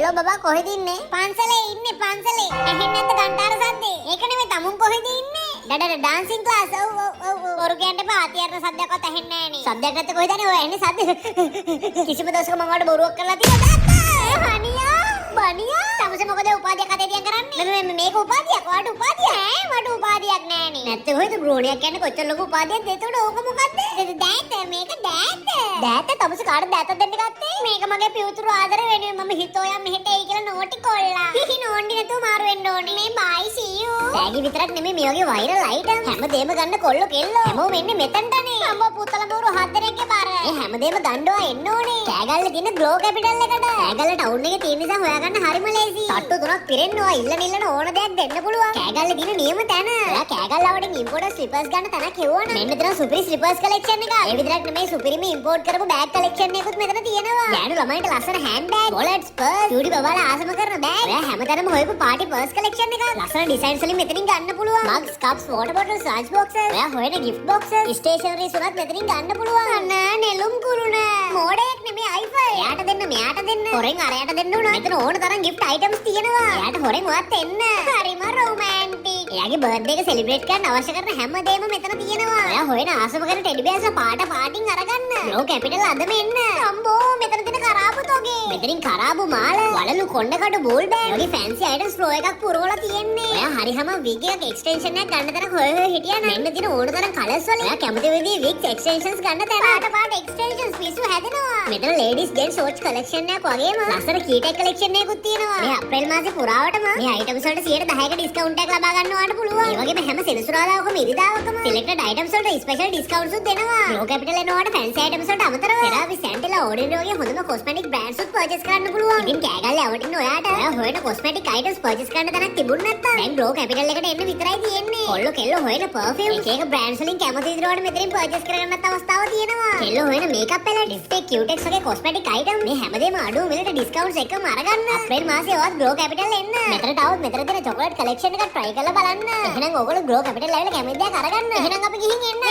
Hello බබා කොහෙද ඉන්නේ? පන්සලේ ඉන්නේ පන්සලේ. ඇහෙන්නේ නැද්ද කන්ටාර සද්දේ? ඒක නෙමෙයි තමුන් කොහෙද ඉන්නේ? ඩඩ ඩාන්සින් ක්ලාස්. ඔව්. බොරු කියන්න එපා. අතියරන සද්දයක්වත් ඇහෙන්නේ නැහැ නේ. සද්දයක් නැත්te කොහෙද යන්නේ? ඔය ඇහෙන්නේ සද්ද. කිසිම දවසක මම ඔයාලට බොරුවක් කරලා තියෙනවද? හනියා බනියා තමසේ මොකද උපාධියක් අතේ තියන් කරන්නේ? මේක උපාධියක්. ඔයාලට උපාධියක් ඈ මට උපාධියක් නෑනේ. නැත්te කොහෙද ගෘහණියක් කියන්නේ කොච්චර ලොකු උපාධියක්ද? ඒතකොට ඕක මොකද්ද? දෑත මේක දෑත තමසේ කාටද දෑත දෙන්න ගත්තේ? මේක මගේ පියුතුරු ආදර වෙනුවෙන් මම හිතෝයා මෙහෙට එයි කියලා නෝටි කොල්ලා. නෝන්ඩි නැතුව මාරු වෙන්න ඕනේ. මේ බයි see you. ටැගි විතරක් නෙමෙයි මේ වගේ වෛරල් අයිටම් හැමදේම ගන්න කොල්ලෝ කෙල්ලෝ. හැමෝම එන්නේ මෙතනටනේ. අම්මෝ පුතල බෝරු හත් දෙනෙක්ගේ බාර. මේ හැමදේම ගන්නවා එන්න ඕනේ. කෑගල්ලේ තියෙන ග්ලෝ කැපිටල් එකට. කෑගල්ල ටවුන් එකේ තියෙන නිසා හොයාගන්න හරිම ලේසි. තට්ටු තුනක් පිරෙන්නවා ඉල්ලන ඕන දෙයක් දෙන්න පුළුවන්. කෑගල්ලේ තියෙන නියම තැන. ඔයා කෑගල්ල වලින් ඉම්පෝර්ටර් ස්ලිපර්ස් ගන්න තැනක් හෙවුවා. මෙන්න මෙතන සුපිරි ස්ලිපර්ස් කලෙක්ෂන් එක. ඒ විතරක් නෙමෙයි සුපිරිම ඉම්පෝර්ට් කරපු බෑග් කලෙක්ෂන් එකකුත් මෙතන තියෙනවා. ගෑනු ළමයින්ට ලස්සන හෑන්ඩ් බෑග්, වොලට්ස්, පර්ස්, චූටි බබාලා ආසම කරන බෑග්. ඔයා හැමතැනම හොයපු පාටි පර්ස් කලෙක්ෂන් එක. ලස්සන ඩිසයින්ස් වලින් මෙතනින් ගන්න පුළුවන්. Mugs, cups, water bottles, lunch boxes. ඔයා හොයන gift boxes, stationeries උනත් මෙතනින් ගන්න පුළුවන්. අන්න නෙළුම් කුරුණ. මෝඩයක් නෙමෙයි අයිෆයි. එයාට දෙන්න මෙයාට දෙන්න. හොරෙන් අරයට දෙන්න උනා. මෙතන ඕන තරම් gift items තියෙනවා. එයාට හොරෙන් ඔයත් එන්න. හරිම රොමැන්ටික්. එයාගේ බර්ත්ඩේ එක සෙලිබ්‍රේට් කරන්න අවශ්‍ය කරන හැමදේම මෙතන තියෙනවා. ඔයා හොයන ආසම කරන ටෙඩි බෑර්ස්ලා පාටින් අරගන්න. ග්ලෝ කැපිටල් අදම එන්න. අම්බෝ මෙතන තියෙන කරාබු තෝගේ. මෙතනින් කරාබු මාල, වලලු කොණ්ඩකඩු බෝල් බෑග්. වගේ ෆැන්සි අයිටම්ස් ප්‍රෝ එකක් පුරවලා තියෙන්නේ. ඔයා හරියම විග් එකක එක්ස්ටෙන්ෂන් එකක් ගන්න තරම් හොය හිටියා නම් මෙන්න තියෙන ඕන තරම් කලර්ස් වල. ඔයා කැමති විදිහේ විග් එක්ස්ටෙන්ෂන්ස් ගන්න තැන. පාට එක්ස්ටෙන්ෂන්ස් පිස්සු හැදෙනවා. මෙතන ලේඩීස් ජෙන්ට්ස් ෂෝට්ස් කලෙක්ෂන් එකක් වගේම ලස්සන කීටෙක් කලෙක්ෂන් එකකුත් තියෙනවා. මේ අප්‍රේල් මාසේ පුරාවටම මේ අයිටම්ස් වලට 110ක ඩිස්කවුන්ට් එකක් ලබා ගන්න ඔයාලට පුළුවන්. ඒ වගේම හැම සෙනසුරාදාකම ඉරිදාවකම සිලෙක්ටඩ් අයිටම්ස් වලට ස්පෙෂල් ඩිස්කවුන්ට්ස් උත් දෙනවා. ග්ලෝ කැපිටල් එනවාට ෆැන්සි අයිටම්ස් වලට අමතරව සෙරාවි සැන්ටලා ඕඩිනරි වගේ හොඳම කොස්මැටික් බ්‍රෑන්ඩ්ස් උත් පර්චේස් කරන්න පුළුවන්. ඉතින් කෑගල්ලේ අවටින් ඔයාට ඔයා හොයන කොස්මැටික් අයිටම්ස් පර්චේස් කරන්න තැනක් තිබුණ නැත්තම් දැන් ග්ලෝ කැපිටල් එකට එන්න විතරයි තියෙන්නේ. කොල්ලෝ කෙල්ලෝ හොයන පර්ෆියුම් එක බ්‍රෑන්ඩ්ස් වලින් කැමති විදිහට මෙතනින් පර්චේස් කරගන්නත් අවස්ථාව තියෙනවා. කෙල්ලෝ හොයන මේකප් පැලට්, ලිප්ස්ටික්, කියුටෙක්ස් වගේ කොස්මැටික් අයිටම් මේ හැමදේම අඩු මිලට ඩිස්කවුන්ට්ස් එකම අරගන්න. අප්‍රේල් මාසේ ඔයත් ග්ලෝ කැපිටල් එන්න. මෙතනට આવොත් මෙතන තියෙන චොකලට් කලෙක්ෂන් එක try කරලා බලන්න. එහෙනම් ඕගොල්ලෝ ග්ලෝ කැපිටල් ඇවිල්ලා කැමති දෙයක් අරගන්න. එහෙනම් අපි ගිහින් එන්න.